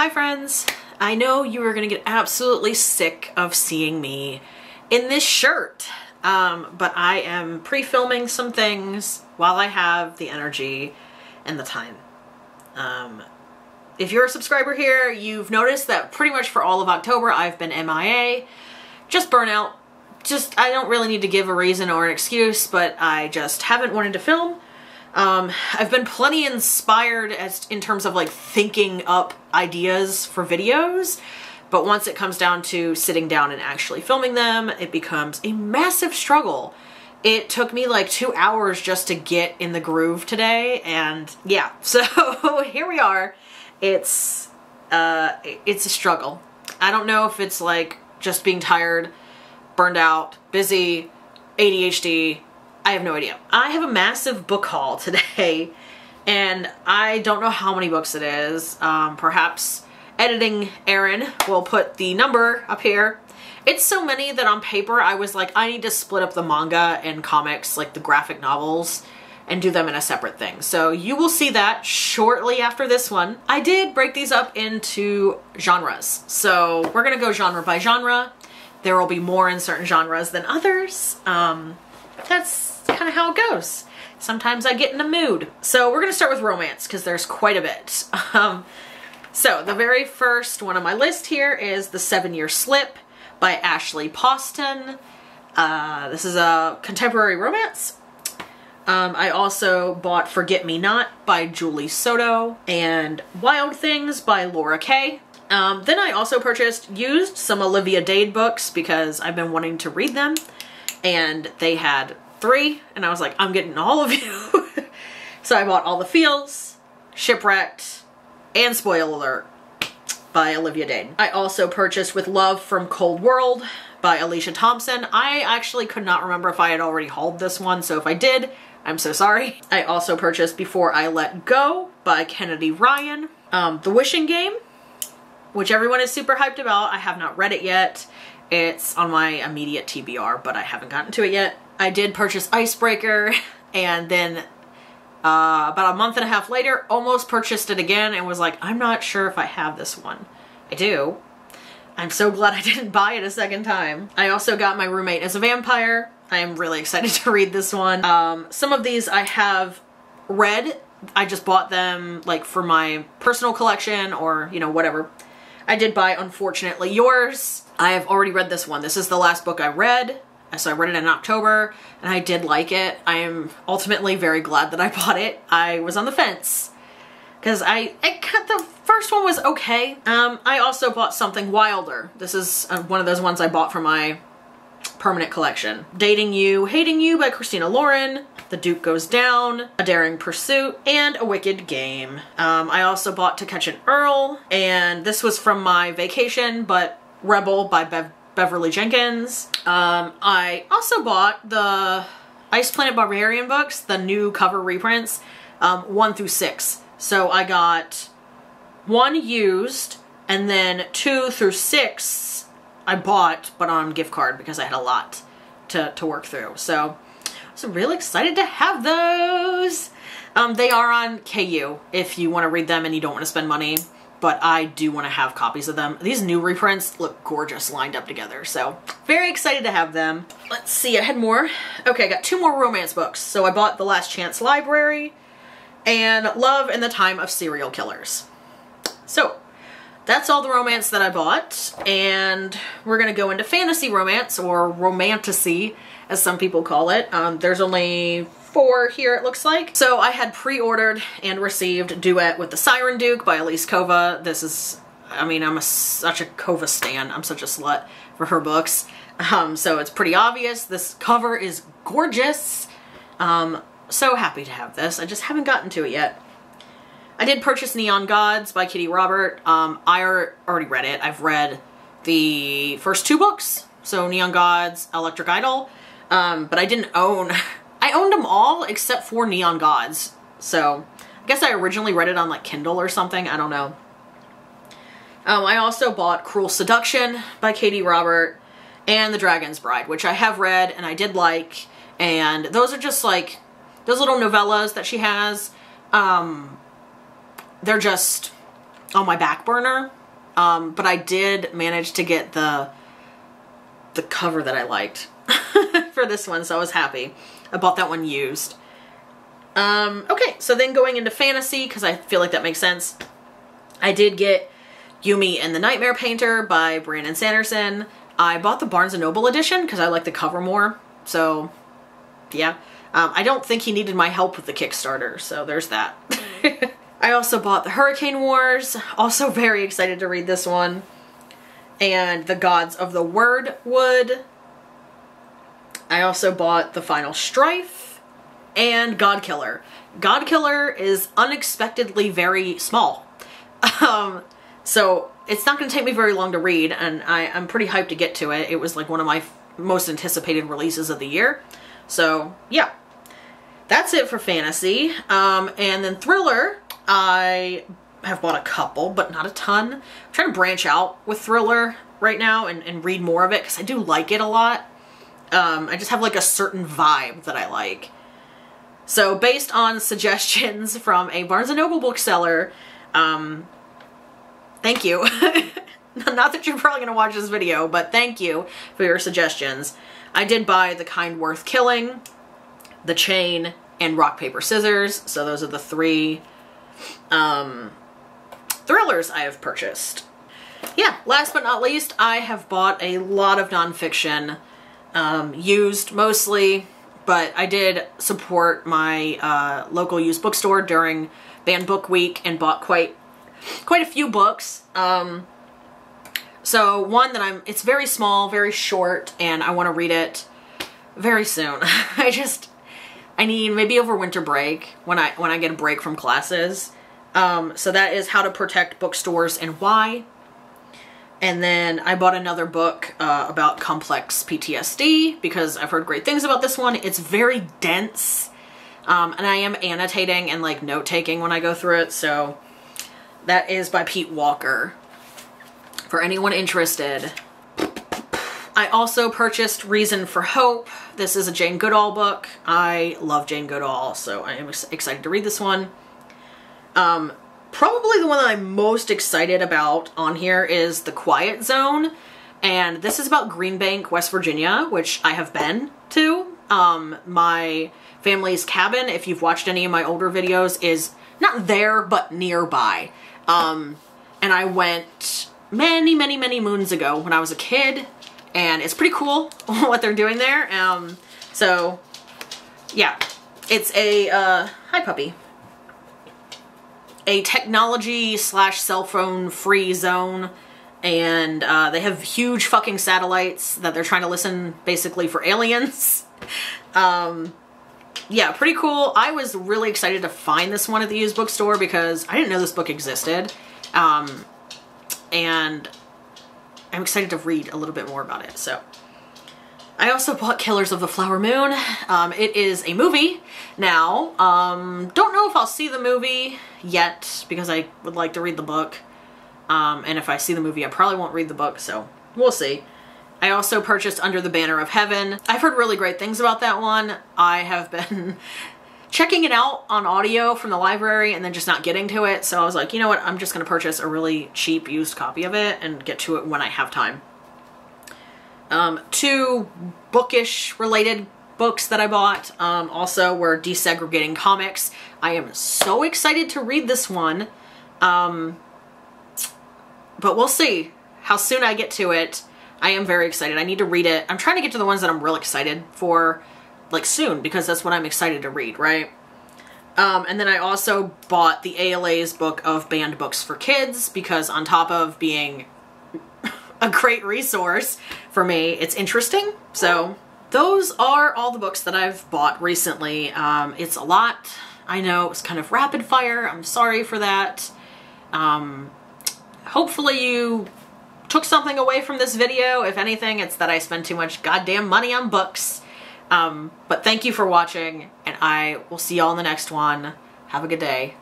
Hi friends! I know you are gonna get absolutely sick of seeing me in this shirt, but I am pre-filming some things while I have the energy and the time. If you're a subscriber here, you've noticed that pretty much for all of October I've been MIA, just burnout. I don't really need to give a reason or an excuse, but I just haven't wanted to film. I've been plenty inspired in terms of like thinking up ideas for videos, but once it comes down to sitting down and actually filming them, it becomes a massive struggle. It took me like 2 hours just to get in the groove today, and yeah, so here we are. It's a struggle. I don't know if it's like just being tired, burned out, busy, ADHD, I have no idea. I have a massive book haul today, and I don't know how many books it is. Perhaps editing Aaron will put the number up here. It's so many that on paper I was like, I need to split up the manga and comics, like the graphic novels, and do them in a separate thing. So you will see that shortly after this one. I did break these up into genres. So we're gonna go genre by genre. There will be more in certain genres than others. That's kind of how it goes. Sometimes I get in a mood. So we're gonna start with romance because there's quite a bit. So the very first one on my list here is The 7-Year Slip by Ashley Poston. This is a contemporary romance. I also bought Forget Me Not by Julie Soto and Wild Things by Laura Kay. Then I also used some Olivia Dade books because I've been wanting to read them, and they had 3, and I was like, I'm getting all of you. So I bought All the Feels, Shipwrecked, and Spoiler Alert by Olivia Dade. I also purchased With Love from Cold World by Alicia Thompson. I actually could not remember if I had already hauled this one, so if I did, I'm so sorry. I also purchased Before I Let Go by Kennedy Ryan. The Wishing Game, which everyone is super hyped about. I have not read it yet. It's on my immediate TBR, but I haven't gotten to it yet. I did purchase Icebreaker, and then about a month and a half later, almost purchased it again and was like, I'm not sure if I have this one. I do. I'm so glad I didn't buy it a second time. I also got My Roommate is a Vampire. I am really excited to read this one. Some of these I have read. I just bought them like for my personal collection or, you know, whatever. I did buy Unfortunately Yours. I have already read this one. This is the last book I read. So I read it in October, and I did like it. I am ultimately very glad that I bought it. I was on the fence because the first one was okay. I also bought Something Wilder. This is one of those ones I bought for my permanent collection. Dating You, Hating You by Christina Lauren, The Duke Goes Down, A Daring Pursuit, and A Wicked Game. I also bought To Catch an Earl, and this was from my vacation, but Rebel by Beverly Jenkins. I also bought the Ice Planet Barbarian books, the new cover reprints, 1 through 6. So I got 1 used, and then 2 through 6 I bought, but on gift card because I had a lot to work through. So I was really excited to have those. They are on KU if you want to read them and you don't want to spend money. But I do want to have copies of them. These new reprints look gorgeous lined up together, so very excited to have them. Let's see, I had more. Okay, I got 2 more romance books. So I bought The Last Chance Library and Love in the Time of Serial Killers. So that's all the romance that I bought, and we're gonna go into fantasy romance, or romantasy, as some people call it. There's only 4 here, it looks like. So I had pre-ordered and received Duet with the Siren Duke by Elise Kova. This is, I mean, I'm such a Kova stan. I'm such a slut for her books. So it's pretty obvious. This cover is gorgeous. So happy to have this. I just haven't gotten to it yet. I did purchase Neon Gods by Kitty Robert. I already read it. I've read the first 2 books. So Neon Gods, Electric Idol. But I didn't own... I owned them all except for Neon Gods. So I guess I originally read it on like Kindle or something. I don't know. I also bought Cruel Seduction by Katie Robert and The Dragon's Bride, which I have read and I did like. And those are just like those little novellas that she has. They're just on my back burner. But I did manage to get the cover that I liked for this one, so I was happy. I bought that one used. Okay, so then going into fantasy, because I feel like that makes sense, I did get Yumi and the Nightmare Painter by Brandon Sanderson. I bought the Barnes & Noble edition because I like the cover more, so yeah. I don't think he needed my help with the Kickstarter, so there's that. I also bought the Hurricane Wars, also very excited to read this one, and the Gods of the Wordwood. I also bought the Final Strife and Godkiller. Godkiller is unexpectedly very small. So it's not going to take me very long to read, and I'm pretty hyped to get to it. It was like one of my most anticipated releases of the year. So yeah, that's it for fantasy. And then thriller, I have bought a couple, but not a ton. I'm trying to branch out with thriller right now and read more of it because I do like it a lot. I just have like a certain vibe that I like. So based on suggestions from a Barnes & Noble bookseller, thank you. Not that you're probably going to watch this video, but thank you for your suggestions. I did buy The Kind Worth Killing, The Chain, and Rock, Paper, Scissors. So those are the three thrillers I have purchased. Yeah, last but not least, I have bought a lot of nonfiction, used mostly, but I did support my local used bookstore during Banned Book Week and bought quite a few books. So one that it's very small, very short, and I want to read it very soon. I need maybe over winter break when I get a break from classes. So that is How to Protect Bookstores and Why. And then I bought another book about complex PTSD because I've heard great things about this one. It's very dense, and I am annotating and like note-taking when I go through it, so that is by Pete Walker, for anyone interested. I also purchased Reason for Hope. This is a Jane Goodall book. I love Jane Goodall, so I am excited to read this one. Probably the one that I'm most excited about on here is The Quiet Zone, and this is about Green Bank, West Virginia, which I have been to. My family's cabin, if you've watched any of my older videos, is not there, but nearby. And I went many, many, many moons ago when I was a kid, and it's pretty cool what they're doing there. So yeah, it's a, hi puppy. A technology / cell phone free zone, and they have huge fucking satellites that they're trying to listen basically for aliens. Yeah, pretty cool. I was really excited to find this one at the used bookstore because I didn't know this book existed. And I'm excited to read a little bit more about it. So I also bought Killers of the Flower Moon. It is a movie now. Don't know if I'll see the movie yet because I would like to read the book. And if I see the movie, I probably won't read the book, so we'll see. I also purchased Under the Banner of Heaven. I've heard really great things about that one. I have been checking it out on audio from the library and then just not getting to it. So I was like, you know what? I'm just going to purchase a really cheap used copy of it and get to it when I have time. Two bookish related books that I bought also were Desegregating Comics. I am so excited to read this one, but we'll see how soon I get to it. I am very excited. I need to read it. I'm trying to get to the ones that I'm real excited for, like, soon, because that's what I'm excited to read, right? And then I also bought the ALA's book of banned books for kids, because on top of being a great resource for me, it's interesting. So those are all the books that I've bought recently. It's a lot. I know it was kind of rapid fire. I'm sorry for that. Hopefully you took something away from this video. If anything, it's that I spend too much goddamn money on books. But thank you for watching, and I will see y'all in the next one. Have a good day.